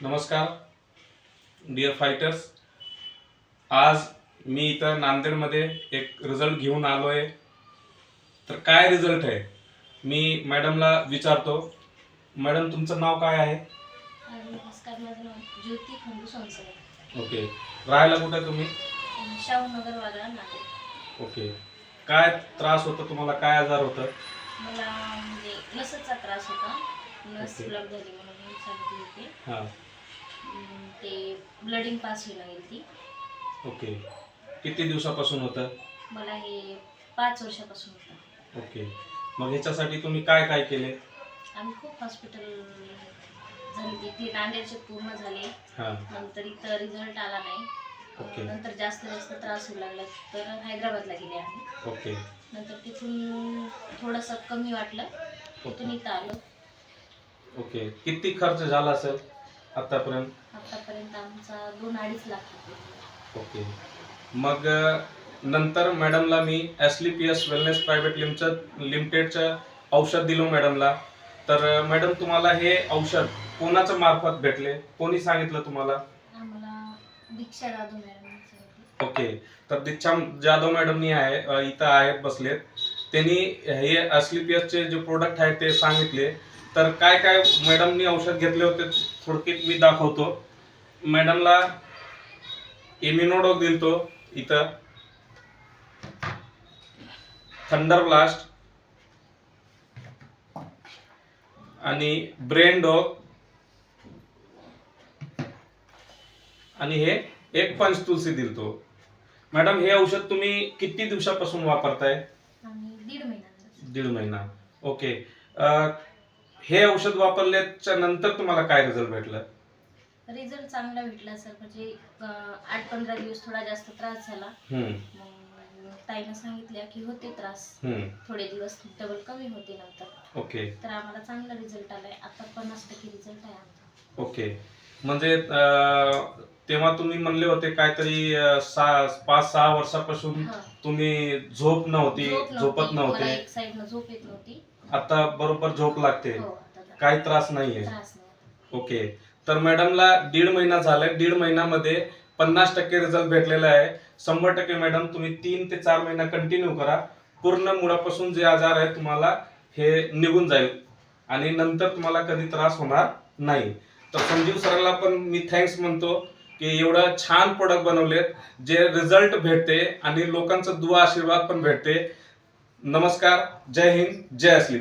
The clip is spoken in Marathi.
नमस्कार डिअर फायटर्स. आज मी इथं नांदेडमध्ये एक रिझल्ट घेऊन आलो आहे. तर काय रिझल्ट आहे मी मॅडमला विचारतो. मॅडम, तुमचं नाव काय आहे? नमस्कार, माझं नाव ज्योती खंडू सोनसरे. ओके. राहायला कुठे तुम्ही? शाहूनगर वाला नांदेड. ओके. काय त्रास होता तुम्हाला? काय आजार होता? मला म्हणजे नसचा त्रास होता. नस ओके. ब्लॉक झाली म्हणून सांगितली होती. हां. ते ब्लडिंग पास व्हायला गेली ती. ओके. किती दिवसापासून होतं? मला हे 5 वर्षापासून होतं. ओके. मग ह्याच्यासाठी तुम्ही काय काय केले? आम्ही खूप हॉस्पिटल झाली तिथे, नांदेडचे पूर्ण झाले. हां. नंतर इथं रिझल्ट आला नाही. ओके. नंतर जास्त त्रास होऊ लागला तर हैदराबादला गेले आम्ही. ओके. नंतर तिथून थोडंसं कमी वाटलं, तिथून इथं आलो. ओके. किती खर्च झाला असेल आतापर्यंत? आतापर्यंत आमचा 2-2.5 लाख रुपये. ओके. मग नंतर मॅडमला मी एसलीपीएस वेलनेस प्रायव्हेट लिमिटेडचं औषध दिलं मॅडमला. तर मॅडम, तुम्हाला हे औषध कोणाच्या मार्फत भेटले? कोणी सांगितलं तुम्हाला? आम्हाला दीक्षा जाधव मॅडम सांगितलं. ओके. तर दीक्षा जाधव मॅडमनी इथं आहेत बसलेत. त्यांनी हे एसलीपीएसचे जे प्रोडक्ट आहेत ते सांगितले. तर काय काय मॅडमनी औषध घेतले होते थोडक्यात मी दाखवतो. मॅडमला इम्युनोडॉग दिलतो इथं, थंडर ब्लास्ट आणि ब्रेन डॉग आणि हे एक पंच तुलसी दिलतो. मॅडम, हे औषध तुम्ही किती दिवसापासून वापरताय? आम्ही 1.5 महिना. 1.5 महिना. ओके. हे औषध वापरल्याच्या नंतर तुम्हाला काय रिझल्ट भेटलं? रिझल्ट चांगला भेटला सर. म्हणजे 8-15 दिवस थोडा जास्त त्रास झाला. मग ताईनं सांगितलं की होते त्रास, थोडे दिवस डबल कमी होते नंतर. ओके. तर आम्हाला चांगला रिझल्ट आलाय. आता 50% रिझल्ट आहे आमचा. ओके. म्हणजे तेव्हा तुम्ही म्हणले होते काहीतरी 5-6 वर्षापासून तुम्ही झोपत मला नव्हते. एक साईडनं झोप येत नव्हती. आता बरोबर झोप लागते, हो, आता काही त्रास नाहीये. त्रास नाही. ओके. तर मॅडमला 1.5 महिना झालाय. 1.5 महिन्यामध्ये 50% रिझल्ट भेटलेला आहे. 100% मॅडम, तुम्ही 3 ते 4 महिना कंटिन्यू करा. पूर्ण मुळापासून जे आजार आहे तुम्हाला हे निघून जाईल आणि नंतर तुम्हाला कधी त्रास होणार नाही. तर संजीव सरांना पण मी थँक्स म्हणतो की एवढं छान प्रोडक्ट बनवलेत, जे रिझल्ट भेटते आणि लोकांचा दुआ आशीर्वाद पण भेटते. नमस्कार. जय हिंद. जय असली.